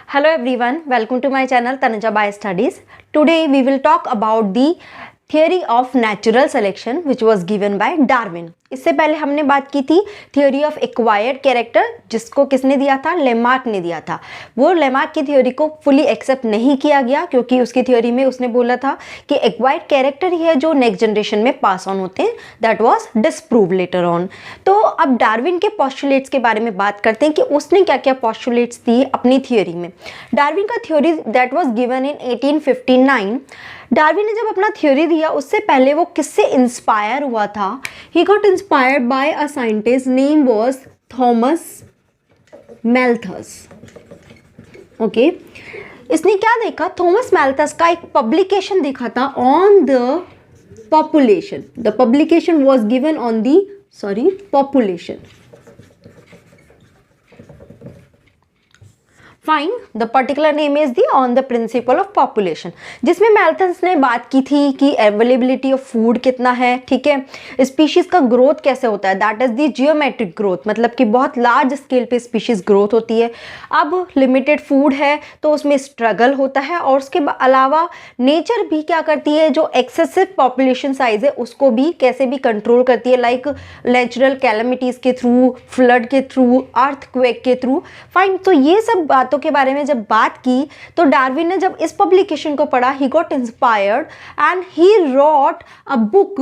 Hello everyone, welcome to my channel Tanuja Bio Studies. Today we will talk about the theory of natural selection which was given by Darwin. इससे पहले हमने बात की थी theory of acquired character, जिसको किसने दिया था? लेमार्क ने दिया था। वो लेमार्क की थ्योरी को फुली एक्सेप्ट नहीं किया गया क्योंकि उसकी थ्योरी में उसने बोला था कि एक्वायर्ड कैरेक्टर ही है जो नेक्स्ट जनरेशन में पास ऑन होते हैं। That was disprove later on. तो अब डार्विन के पॉस्टुलेट्स के बारे में बात करते हैं कि उसने क्या क्या पॉस्टुलेट्स दिए अपनी थ्योरी में। डार्विन का theory that was given in 1859। Darwin ने जब अपना थ्योरी दिया उससे पहले वो किससे इंस्पायर हुआ था? He got inspired by a scientist name was Thomas Malthus. Okay, इसने क्या देखा? थॉमस मैल्थस का एक पब्लिकेशन देखा था on the population. The publication was given on the population. Fine, the particular name is the on the principle of population, जिसमें मैल्थस ने बात की थी कि अवेलेबिलिटी ऑफ फूड कितना है, ठीक है, स्पीशीज का ग्रोथ कैसे होता है, that is the geometric growth, मतलब कि बहुत लार्ज स्केल पे स्पीशीज ग्रोथ होती है। अब लिमिटेड फूड है तो उसमें स्ट्रगल होता है, और उसके अलावा नेचर भी क्या करती है, जो एक्सेसिव पॉपुलेशन साइज है उसको भी कैसे भी कंट्रोल करती है, लाइक नेचुरल कैलेमिटीज के थ्रू, फ्लड के थ्रू, अर्थक्वेक के थ्रू। फाइन, तो ये सब बातों के बारे में जब बात की तो डार्विन ने जब इस पब्लिकेशन को पढ़ा, ही got inspired and he wrote a book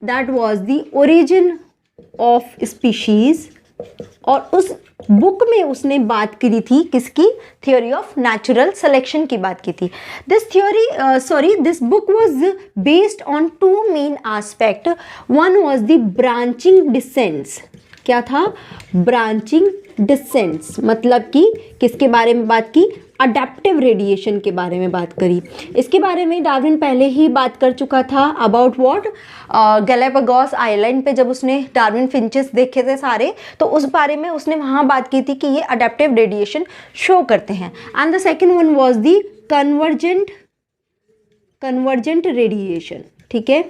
that was the origin of species. और उस बुक में उसने बात करी थी किसकी? थ्योरी ऑफ नेचुरल सिलेक्शन की बात की थी। This book was based on two main aspect. One was the branching descents. क्या था? ब्रांचिंग डिसेंट्स, मतलब कि किसके बारे में बात की? अडेप्टिव रेडिएशन के बारे में बात करी। इसके बारे में डार्विन पहले ही बात कर चुका था। About what? गैलापागोस आइलैंड पे जब उसने डार्विन फिंचेस देखे थे सारे, तो उस बारे में उसने वहाँ बात की थी कि ये अडेप्टिव रेडिएशन शो करते हैं। And the second one was the convergent radiation, ठीक है,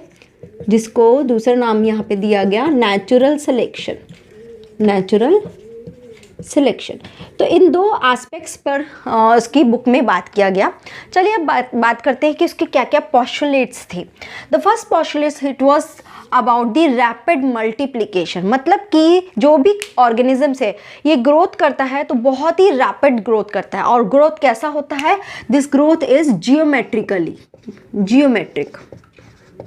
जिसको दूसरा नाम यहाँ पे दिया गया नेचुरल सिलेक्शन। तो इन दो एस्पेक्ट्स पर उसकी बुक में बात किया गया। चलिए अब बात करते हैं कि उसके क्या क्या पॉस्टुलेट्स थे। The first postulate it was about the rapid multiplication, मतलब कि जो भी ऑर्गेनिजम्स है ये ग्रोथ करता है तो बहुत ही रैपिड ग्रोथ करता है। और ग्रोथ कैसा होता है? दिस ग्रोथ इज जियोमेट्रिक,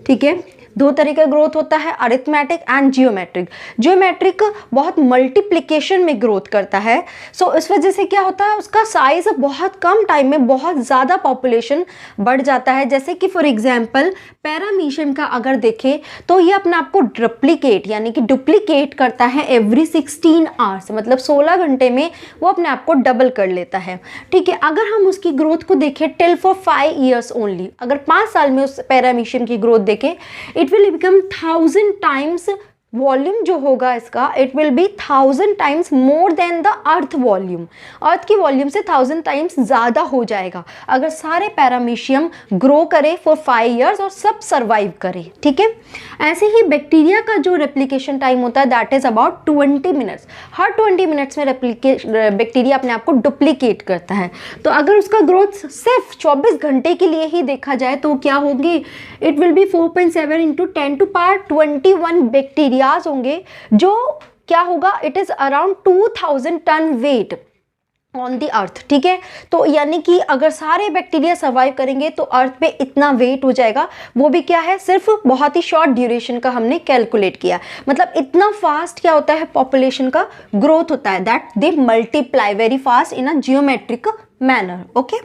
ठीक है। दो तरह का ग्रोथ होता है, अरिथमेटिक एंड जियोमेट्रिक। जियोमेट्रिक बहुत मल्टीप्लिकेशन में ग्रोथ करता है, सो इस वजह से क्या होता है, उसका साइज बहुत कम टाइम में बहुत ज़्यादा पॉपुलेशन बढ़ जाता है। जैसे कि फॉर एग्जांपल पैरामीशियम का अगर देखें तो ये अपने आप को डुप्लीकेट करता है एवरी 16 आवर्स, मतलब 16 घंटे में वो अपने आप को डबल कर लेता है, ठीक है। अगर हम उसकी ग्रोथ को देखें टिल फॉर 5 ईयर्स ओनली, अगर 5 साल में उस पैरामीशियम की ग्रोथ देखें, it will become 1000 times volume जो होगा इसका, it will be 1000 times more than the earth volume. Earth की वॉल्यूम से 1000 टाइम्स ज़्यादा हो जाएगा अगर सारे पैरामीशियम ग्रो करे फॉर 5 ईयर्स और सब सर्वाइव करे, ठीक है। ऐसे ही बैक्टीरिया का जो रेप्लिकेशन टाइम होता है that is about 20 minutes. Her 20 minutes में बैक्टीरिया अपने आप को डुप्लीकेट करता है। तो अगर उसका ग्रोथ सिर्फ 24 घंटे के लिए ही देखा जाए तो क्या होंगे? इट विल बी 4.7 × 10⁻21 बैक्टीरिया होंगे, जो क्या होगा? It is around 2000 ton weight on the earth, ठीक है। तो यानी कि अगर सारे बैक्टीरिया सर्वाइव करेंगे तो अर्थ पे इतना वेट हो जाएगा, वो भी क्या है? सिर्फ बहुत ही शॉर्ट ड्यूरेशन का हमने कैलकुलेट किया। मतलब इतना फास्ट क्या होता है पॉपुलेशन का ग्रोथ होता है, that they multiply very fast in a geometric manner, okay.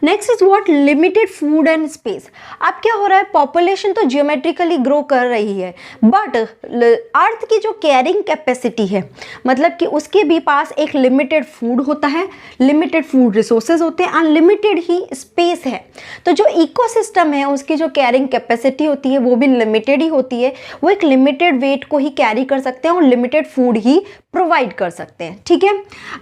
Next is what? Limited food and space. अब क्या हो रहा है? पॉपुलेशन तो जियोमेट्रिकली ग्रो कर रही है, बट अर्थ की जो कैरिंग कैपेसिटी है, मतलब कि उसके भी पास एक लिमिटेड फूड होता है, लिमिटेड फूड रिसोर्सेज होते हैं, अनलिमिटेड ही स्पेस है। तो जो इकोसिस्टम है उसकी जो कैरिंग कैपेसिटी होती है वो भी लिमिटेड ही होती है। वो एक लिमिटेड वेट को ही कैरी कर सकते हैं और लिमिटेड फूड ही प्रोवाइड कर सकते हैं, ठीक है।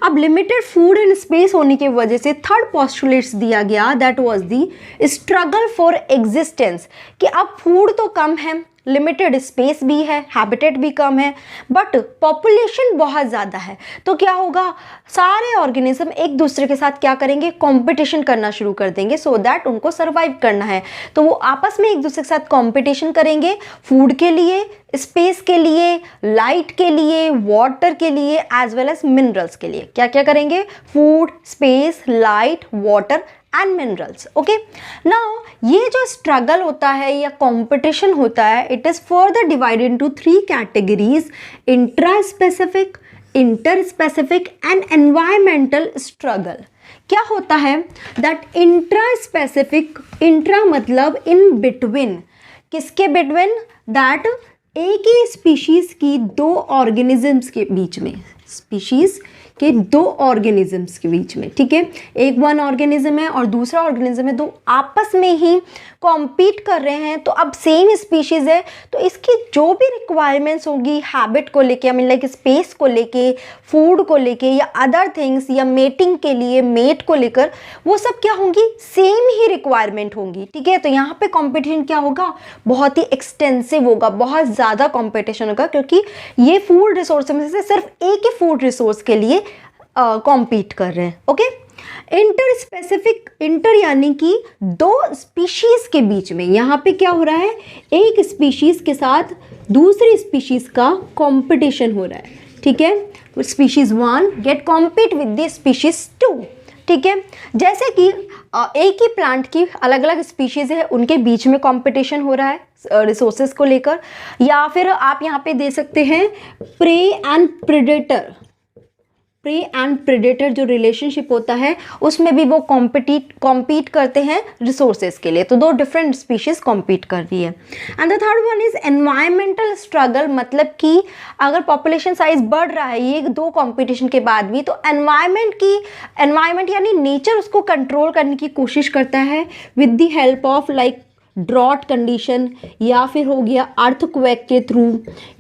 अब लिमिटेड फूड एंड स्पेस होने की वजह से थर्ड पॉस्टुलेट्स दिया गया, that was the struggle for existence, कि अब फूड तो कम है, लिमिटेड स्पेस भी है, हैबिटेट भी कम है, बट पॉपुलेशन बहुत ज़्यादा है। तो क्या होगा, सारे ऑर्गेनिज्म एक दूसरे के साथ क्या करेंगे, कंपटीशन करना शुरू कर देंगे, सो दैट उनको सरवाइव करना है। तो वो आपस में एक दूसरे के साथ कंपटीशन करेंगे फूड के लिए, स्पेस के लिए, लाइट के लिए, वाटर के लिए, एज वेल एज मिनरल्स के लिए। क्या क्या करेंगे, food, space, light, water and minerals. Okay, now ये जो स्ट्रगल होता है या कंपटीशन होता है, it is further divided into 3 categories, intra specific, inter specific and environmental struggle. क्या होता है दैट इंट्रा स्पेसिफिक, इंट्रा मतलब इन बिटवीन, किसके बिटवीन, दैट एक ही स्पीशीज की 2 ऑर्गेनिजम्स के बीच में, स्पीशीज के 2 ऑर्गेनिजम्स के बीच में, ठीक है, एक वन ऑर्गेनिज्म है और दूसरा ऑर्गेनिज्म है, 2 आपस में ही कॉम्पीट कर रहे हैं। तो अब सेम स्पीशीज है, तो इसकी जो भी रिक्वायरमेंट्स होगी हैबिट को लेके, आई मीन लाइक स्पेस को लेके, फूड को लेके या अदर थिंग्स या मेटिंग के लिए, मेट को लेकर, वो सब क्या होंगी, सेम ही रिक्वायरमेंट होंगी, ठीक है। तो यहाँ पे कॉम्पिटिशन क्या होगा, बहुत ही एक्सटेंसिव होगा, बहुत ज़्यादा कॉम्पिटिशन होगा, क्योंकि ये फूड रिसोर्स में से सिर्फ एक ही फूड रिसोर्स के लिए कॉम्पीट कर रहे हैं। ओके, इंटर स्पेसिफिक, इंटर यानी कि 2 स्पीशीज के बीच में, यहाँ पे क्या हो रहा है, एक स्पीशीज के साथ दूसरी स्पीशीज का कंपटीशन हो रहा है, ठीक है। Species 1 get compete with the species 2, ठीक है। जैसे कि एक ही प्लांट की अलग अलग स्पीशीज है, उनके बीच में कंपटीशन हो रहा है रिसोर्सेज को लेकर, या फिर आप यहाँ पे दे सकते हैं prey and predator, prey and predator जो रिलेशनशिप होता है उसमें भी वो कॉम्पीट करते हैं रिसोर्सेज के लिए। तो 2 डिफरेंट स्पीशीज कॉम्पीट कर रही है। And the third one is environmental struggle, मतलब कि अगर पॉपुलेशन साइज बढ़ रहा है ये 2 कॉम्पिटिशन के बाद भी, तो एनवायरमेंट यानी नेचर उसको कंट्रोल करने की कोशिश करता है with the help of like drought condition, या फिर हो गया अर्थक्वेक के थ्रू,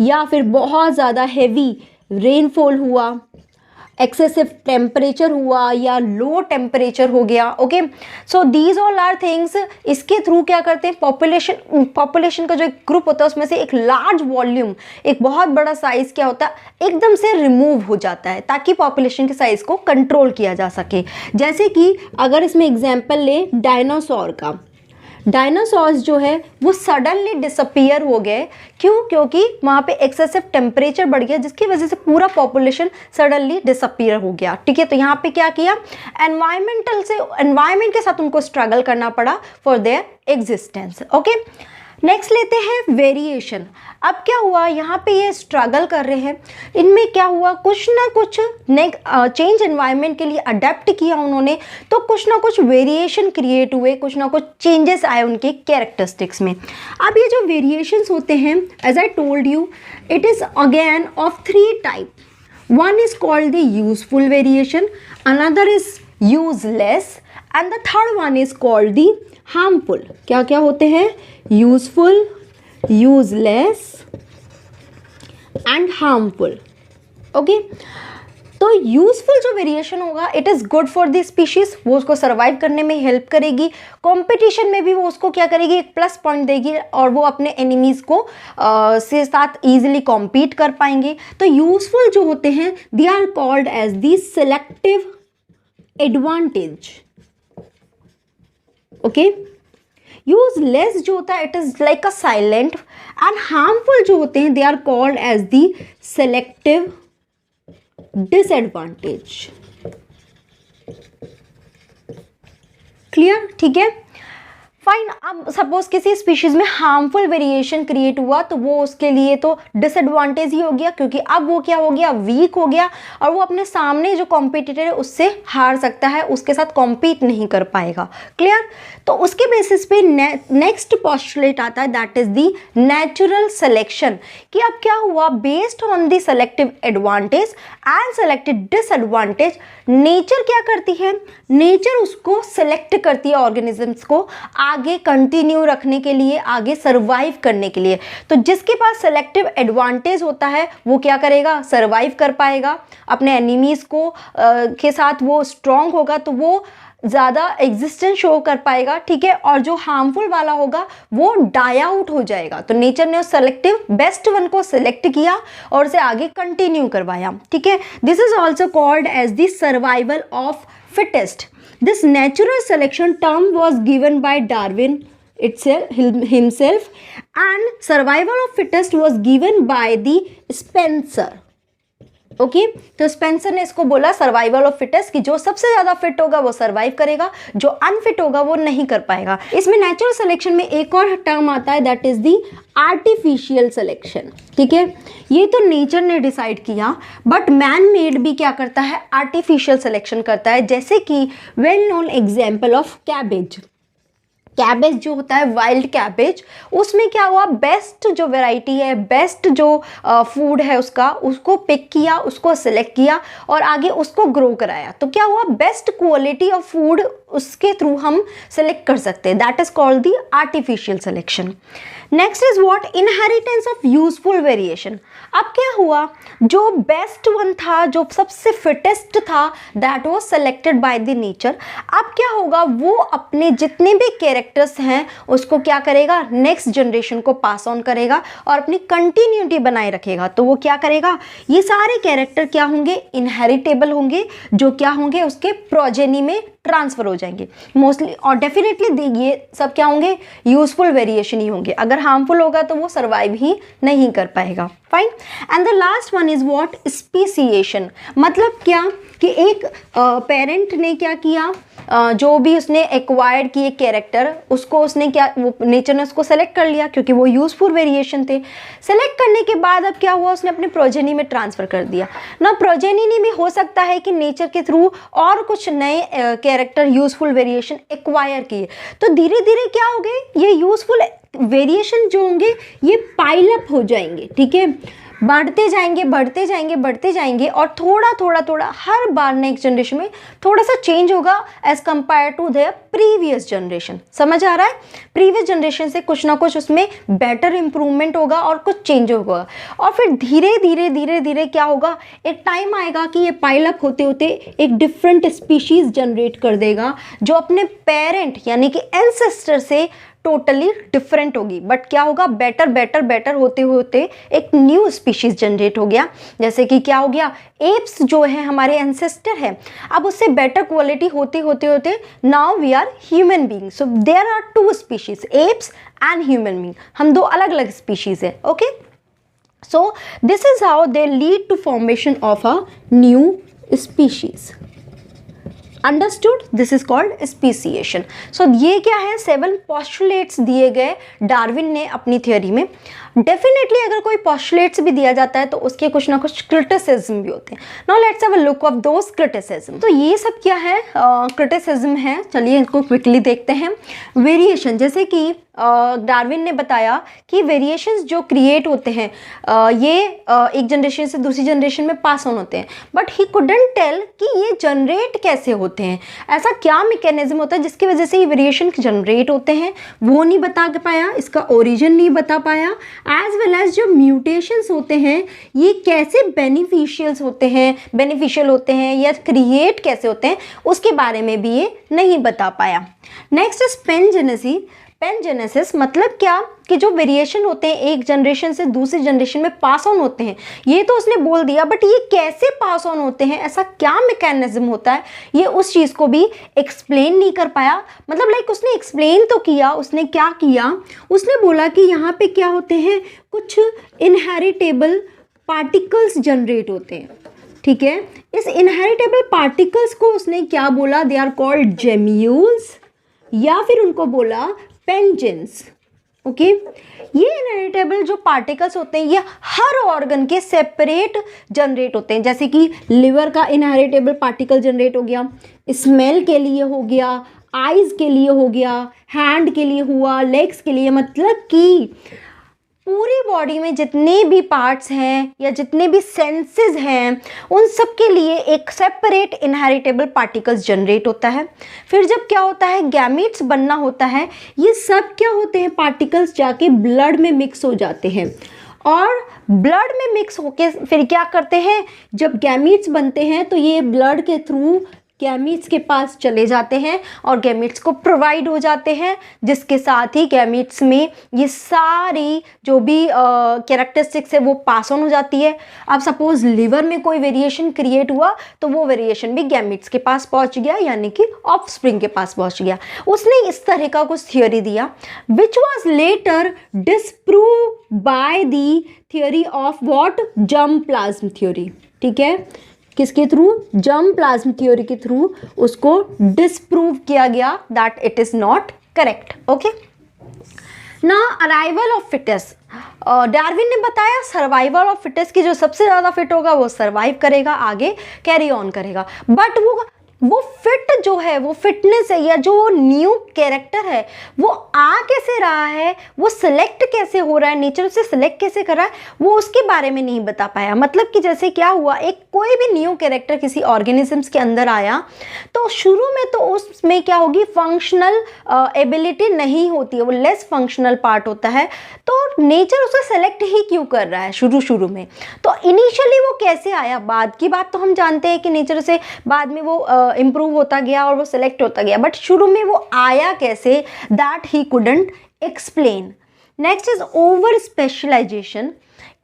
या फिर बहुत ज़्यादा हैवी रेनफॉल हुआ, एक्सेसिव टेम्परेचर हुआ, या लो टेम्परेचर हो गया। Okay, so these all are things, इसके थ्रू क्या करते हैं, पॉपुलेशन का जो एक ग्रुप होता है उसमें से एक लार्ज वॉल्यूम, एक बहुत बड़ा साइज क्या होता है, एकदम से रिमूव हो जाता है, ताकि पॉपुलेशन के साइज को कंट्रोल किया जा सके। जैसे कि अगर इसमें एग्जाम्पल ले डायनासोर का, डायनासॉर्स जो है वो सडनली डिसअपियर हो गए। क्यों? क्योंकि वहाँ पे एक्सेसिव टेम्परेचर बढ़ गया, जिसकी वजह से पूरा पॉपुलेशन सडनली डिसअपियर हो गया, ठीक है। तो यहाँ पे क्या किया, एनवायरमेंट के साथ उनको स्ट्रगल करना पड़ा for their existence. Okay, next लेते हैं वेरिएशन। अब क्या हुआ, यहाँ पे ये स्ट्रगल कर रहे हैं, इनमें क्या हुआ, कुछ ना कुछ चेंज एनवायरनमेंट के लिए अडेप्ट किया उन्होंने, तो कुछ ना कुछ वेरिएशन क्रिएट हुए, कुछ ना कुछ चेंजेस आए उनके कैरेक्टरिस्टिक्स में। अब ये जो वेरिएशंस होते हैं, as I told you, it is again of 3 type. One is called the useful variation, another is useless, and the third one is called the harmful. क्या क्या होते हैं, useful, useless and harmful. Okay, तो useful जो variation होगा, it is good for the species, वो उसको survive करने में हेल्प करेगी, कंपटीशन में भी वो उसको क्या करेगी, एक प्लस पॉइंट देगी, और वो अपने एनिमीज को से साथ इजीली कॉम्पीट कर पाएंगे। तो यूजफुल जो होते हैं, they are called as the selective advantage. Okay, useless जो होता है, it is like a silent, and harmful जो होते हैं, they are called as the selective disadvantage. Clear? ठीक है, फाइन। अब सपोज किसी स्पीशीज में हार्मफुल वेरिएशन क्रिएट हुआ, तो वो उसके लिए तो डिसएडवांटेज ही हो गया, क्योंकि अब वो क्या हो गया, वीक हो गया, और वो अपने सामने जो कॉम्पिटिटर है उससे हार सकता है, उसके साथ कॉम्पीट नहीं कर पाएगा। क्लियर? तो उसके बेसिस पे नेक्स्ट पोस्टुलेट आता है, that is the natural selection, कि अब क्या हुआ, based on the selective advantage and selected disadvantage, nature क्या करती है, नेचर उसको सेलेक्ट करती है ऑर्गेनिजम्स को आगे कंटिन्यू रखने के लिए, आगे सर्वाइव करने के लिए। तो जिसके पास सेलेक्टिव एडवांटेज होता है वो क्या करेगा, सर्वाइव कर पाएगा, अपने एनिमीज को के साथ वो स्ट्रॉन्ग होगा, तो वो ज़्यादा एग्जिस्टेंस शो कर पाएगा, ठीक है, और जो हार्मफुल वाला होगा वो डाई आउट हो जाएगा। तो नेचर ने उस सेलेक्टिव बेस्ट वन को सिलेक्ट किया और उसे आगे कंटिन्यू करवाया, ठीक है। This is also called as the survival of fittest. This natural selection term was given by Darwin himself, and survival of fittest was given by the Spencer. Okay तो Spencer ने इसको बोला सर्वाइवल ऑफ फिटेस्ट कि जो सबसे ज्यादा fit होगा वो सर्वाइव करेगा, जो अनफिट होगा वो नहीं कर पाएगा। इसमें नेचुरल सिलेक्शन में एक और टर्म आता है, that is the artificial selection, ठीक है। ये तो नेचर ने डिसाइड किया, बट मैन मेड भी क्या करता है, आर्टिफिशियल सिलेक्शन करता है। जैसे कि well known example of cabbage. Cabbage जो होता है वाइल्ड कैबेज, उसमें क्या हुआ, बेस्ट जो वैरायटी है, बेस्ट जो फूड है उसको पिक किया, उसको सिलेक्ट किया और आगे उसको ग्रो कराया। तो क्या हुआ, बेस्ट क्वालिटी ऑफ फूड उसके थ्रू हम सिलेक्ट कर सकते हैं। That is called the artificial selection. Next is what, inheritance of useful variation. अब क्या हुआ, जो बेस्ट वन था, जो सबसे फिटेस्ट था, that was selected by the nature. अब क्या होगा, वो अपने जितने भी कैरेक्टर्स हैं उसको क्या करेगा, नेक्स्ट जनरेशन को पास ऑन करेगा और अपनी कंटिन्यूटी बनाए रखेगा। तो वो क्या करेगा, ये सारे कैरेक्टर क्या होंगे, इनहेरिटेबल होंगे, जो क्या होंगे, उसके प्रोजेनी में ट्रांसफर हो जाएंगे मोस्टली। और डेफिनेटली ये सब क्या होंगे, यूजफुल वेरिएशन ही होंगे। अगर हार्मफुल होगा तो वो सर्वाइव ही नहीं कर पाएगा। Fine. And the last one is what, speciation. मतलब क्या कि एक पेरेंट ने क्या किया, जो भी उसने एक्वायर्ड किए कैरेक्टर, उसको उसने क्या, वो नेचर ने उसको सेलेक्ट कर लिया क्योंकि वो यूजफुल वेरिएशन थे। सेलेक्ट करने के बाद अब क्या हुआ, उसने अपने प्रोजेनी में ट्रांसफर कर दिया ना। प्रोजेनी में हो सकता है कि नेचर के थ्रू और कुछ नए कैरेक्टर यूजफुल वेरिएशन एक्वायर किए, तो धीरे धीरे क्या हो गए, ये यूजफुल वेरिएशन जो होंगे ये पाइल अप हो जाएंगे, ठीक है, बढ़ते जाएंगे बढ़ते जाएंगे बढ़ते जाएंगे और थोड़ा थोड़ा थोड़ा हर बार नेक्स्ट जनरेशन में थोड़ा सा चेंज होगा as compare to their previous generation. समझ आ रहा है, प्रीवियस जनरेशन से कुछ ना कुछ उसमें बेटर इंप्रूवमेंट होगा और कुछ चेंज होगा। और फिर धीरे धीरे धीरे धीरे क्या होगा, एक टाइम आएगा कि ये पाइल अप होते होते एक डिफरेंट स्पीशीज जनरेट कर देगा जो अपने पेरेंट यानी कि एंसेस्टर से टोटली डिफरेंट होगी। बट क्या होगा, बेटर बेटर बेटर होते होते एक न्यू स्पीशीज जनरेट हो गया। जैसे कि क्या हो गया, एप्स जो है हमारे एंसेस्टर है, अब उससे बेटर क्वालिटी होते होते होते now we are human being. So there are two species, apes and human being, हम दो अलग अलग स्पीशीज है। Okay, so this is how they lead to formation of a new species. Understood, this is called speciation. So ये क्या है, 7 postulates दिए गए डार्विन ने अपनी थियोरी में। डेफिनेटली अगर कोई पोस्टुलेट्स भी दिया जाता है तो उसके कुछ ना कुछ क्रिटिसिज्म भी होते हैं। Now let's have a look of those criticism. तो ये सब क्या है, क्रिटिसिज्म है। चलिए इनको क्विकली देखते हैं। वेरिएशन, जैसे कि डार्विन ने बताया कि वेरिएशंस जो क्रिएट होते हैं ये एक जनरेशन से दूसरी जनरेशन में पास ऑन होते हैं, बट ही कुडंट टेल कि ये जनरेट कैसे होते हैं, ऐसा क्या मैकेनिज्म होता है जिसकी वजह से ये वेरिएशन जनरेट होते हैं, वो नहीं बता पाया, इसका ओरिजिन नहीं बता पाया। एज वेल एज जो म्यूटेशंस होते हैं ये कैसे बेनिफिशियल होते हैं या क्रिएट कैसे होते हैं, उसके बारे में भी ये नहीं बता पाया। Next is pangenesis. मतलब क्या कि जो वेरिएशन होते हैं एक जनरेशन से दूसरी जनरेशन में पास ऑन होते हैं, ये तो उसने बोल दिया, बट ये कैसे पास ऑन होते हैं, ऐसा क्या मैकेनिज्म होता है, ये उस चीज़ को भी एक्सप्लेन नहीं कर पाया। मतलब लाइक उसने एक्सप्लेन तो किया, उसने क्या किया, उसने बोला कि यहाँ पे क्या होते हैं, कुछ इनहेरिटेबल पार्टिकल्स जनरेट होते हैं, ठीक है। इस इनहेरिटेबल पार्टिकल्स को उसने क्या बोला, दे आर कॉल्ड जेम्यूल्स, या फिर उनको बोला पेंजेंस। ओके, ये इनहेरिटेबल जो पार्टिकल्स होते हैं ये हर ऑर्गन के सेपरेट जनरेट होते हैं। जैसे कि लिवर का इनहेरिटेबल पार्टिकल जनरेट हो गया, स्मेल के लिए हो गया, आईज के लिए हो गया, हैंड के लिए हुआ, लेग्स के लिए। मतलब कि पूरी बॉडी में जितने भी पार्ट्स हैं या जितने भी सेंसेस हैं उन सब के लिए एक सेपरेट इनहेरिटेबल पार्टिकल्स जनरेट होता है। फिर जब क्या होता है, गैमीट्स बनना होता है, ये सब क्या होते हैं, पार्टिकल्स जाके ब्लड में मिक्स हो जाते हैं और ब्लड में मिक्स होके फिर क्या करते हैं, जब गैमीट्स बनते हैं तो ये ब्लड के थ्रू गैमीट्स के पास चले जाते हैं और गैमीट्स को प्रोवाइड हो जाते हैं, जिसके साथ ही गैमीट्स में ये सारी जो भी कैरेक्टरिस्टिक्स है वो पास ऑन हो जाती है। अब सपोज लिवर में कोई वेरिएशन क्रिएट हुआ तो वो वेरिएशन भी गैमीट्स के पास पहुंच गया, यानी कि ऑफस्प्रिंग के पास पहुंच गया। उसने इस तरह का कुछ थियोरी दिया which was later disprove by the theory of what, germ plasm theory. ठीक है, किसके थ्रू, जर्म प्लाज्म थ्योरी के थ्रू उसको डिस्प्रूव किया गया that it is not correct. Okay, ना अराइवल ऑफ फिटेस्ट, डार्विन ने बताया सर्वाइवल ऑफ फिटेस्ट की जो सबसे ज़्यादा फिट होगा वो सर्वाइव करेगा, आगे कैरी ऑन करेगा। बट वो फिट जो है, वो फिटनेस है या जो न्यू कैरेक्टर है वो आ कैसे रहा है, वो सिलेक्ट कैसे हो रहा है, नेचर उसे सिलेक्ट कैसे कर रहा है, वो उसके बारे में नहीं बता पाया। मतलब कि जैसे क्या हुआ, एक कोई भी न्यू कैरेक्टर किसी ऑर्गेनिजम्स के अंदर आया तो शुरू में तो उसमें क्या होगी, फंक्शनल एबिलिटी नहीं होती है, वो लेस फंक्शनल पार्ट होता है। तो नेचर उसे सेलेक्ट ही क्यों कर रहा है शुरू में, तो इनिशियली वो कैसे आया, बाद की बात तो हम जानते हैं कि नेचर उसे बाद में वो इम्प्रूव होता गया और वो सिलेक्ट होता गया, बट शुरू में वो आया कैसे, that he couldn't explain. Next is over specialization.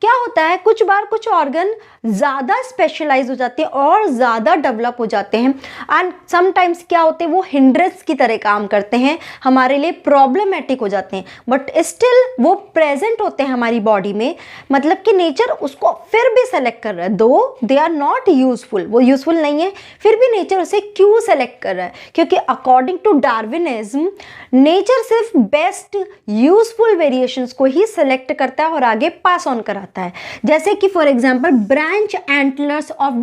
क्या होता है, कुछ बार कुछ ऑर्गन ज़्यादा स्पेशलाइज हो जाते हैं और ज़्यादा डेवलप हो जाते हैं एंड समटाइम्स क्या होते हैं, वो हिंड्रेंस की तरह काम करते हैं, हमारे लिए प्रॉब्लमेटिक हो जाते हैं, बट स्टिल वो प्रेजेंट होते हैं हमारी बॉडी में। मतलब कि नेचर उसको फिर भी सेलेक्ट कर रहा है, दो दे आर नॉट यूजफुल, वो यूजफुल नहीं है, फिर भी नेचर उसे क्यों सेलेक्ट कर रहा है, क्योंकि अकॉर्डिंग टू डार्विनिज्म नेचर सिर्फ बेस्ट यूजफुल वेरिएशंस को ही सेलेक्ट करता है और आगे पास ऑन कराता है। जैसे कि for example branch antlers of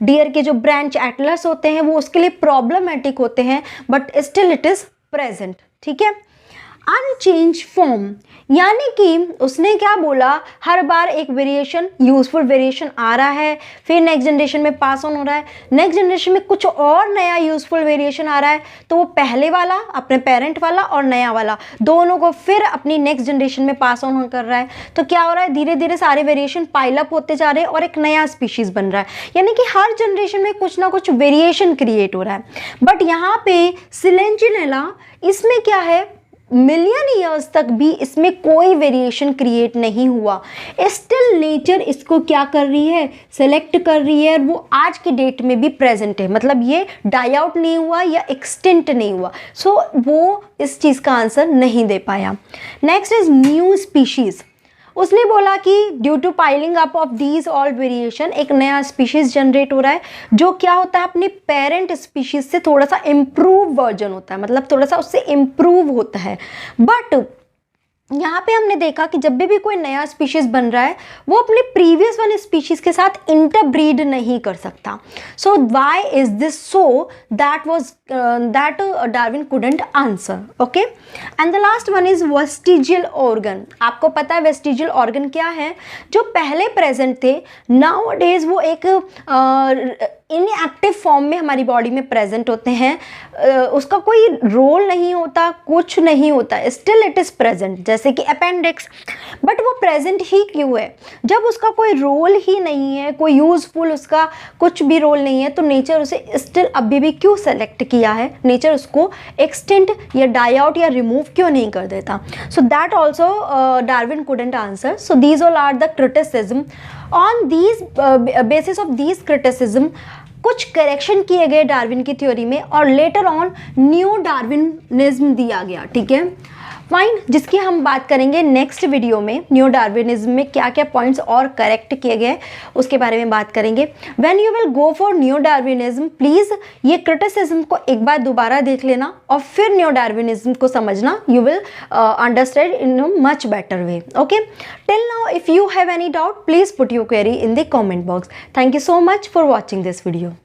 dear के जो ब्रांच एंटलर्स होते हैं वो उसके लिए प्रॉब्लमेटिक होते हैं, but still it is present. ठीक है, अनचेंज फॉर्म, यानी कि उसने क्या बोला, हर बार एक वेरिएशन, यूजफुल वेरिएशन आ रहा है, फिर नेक्स्ट जनरेशन में पास ऑन हो रहा है, नेक्स्ट जनरेशन में कुछ और नया यूजफुल वेरिएशन आ रहा है, तो वो पहले वाला अपने पेरेंट वाला और नया वाला दोनों को फिर अपनी नेक्स्ट जनरेशन में पास ऑन कर रहा है। तो क्या हो रहा है, धीरे धीरे सारे वेरिएशन पाइल अप होते जा रहे हैं और एक नया स्पीशीज बन रहा है, यानी कि हर जनरेशन में कुछ ना कुछ वेरिएशन क्रिएट हो रहा है। बट यहाँ पे सिलेंजिनेला, इसमें क्या है, मिलियन ईयर्स तक भी इसमें कोई वेरिएशन क्रिएट नहीं हुआ, स्टिल नेचर इसको क्या कर रही है, सेलेक्ट कर रही है, और वो आज के डेट में भी प्रेजेंट है। मतलब ये डाई आउट नहीं हुआ या एक्सटेंट नहीं हुआ, सो वो इस चीज़ का आंसर नहीं दे पाया। Next is new species. उसने बोला कि due to piling up of these all variation एक नया स्पीशीज जनरेट हो रहा है, जो क्या होता है, अपने पेरेंट स्पीशीज से थोड़ा सा इम्प्रूव वर्जन होता है, मतलब थोड़ा सा उससे इम्प्रूव होता है। बट यहाँ पे हमने देखा कि जब भी कोई नया स्पीशीज बन रहा है वो अपने प्रीवियस वाले स्पीशीज के साथ इंटरब्रीड नहीं कर सकता। So why is this so, that Darwin couldn't answer. Okay, and the last one is vestigial organ. आपको पता है वेस्टिजियल ऑर्गन क्या है, जो पहले प्रेजेंट थे, नाउ डेज वो एक इनएक्टिव फॉर्म में हमारी बॉडी में प्रेजेंट होते हैं, उसका कोई रोल नहीं होता, कुछ नहीं होता, स्टिल इट इज प्रेजेंट, जैसे कि अपेंडिक्स। बट वो प्रेजेंट ही क्यों है, जब उसका कोई रोल ही नहीं है, कोई यूजफुल उसका कुछ भी रोल नहीं है, तो नेचर उसे स्टिल अभी भी क्यों सेलेक्ट किया है, नेचर उसको एक्सटेंट या डाई आउट या रिमूव क्यों नहीं कर देता। So that also Darwin couldn't answer. So these all are the criticism. On these basis of these criticism कुछ करेक्शन किए गए डार्विन की थ्योरी में और लेटर ऑन न्यू डार्विनिज्म दिया गया। ठीक है, फाइन, जिसकी हम बात करेंगे नेक्स्ट वीडियो में। न्यू डार्विनिज्म में क्या क्या पॉइंट्स और करेक्ट किए गए उसके बारे में बात करेंगे। When you will go for new Darwinism, please ये क्रिटिसिज्म को एक बार दोबारा देख लेना और फिर न्यू डार्विनिज्म को समझना। You will understand in a much better way. Okay, till now if you have any doubt please put your query in the comment box. Thank you so much for watching this video.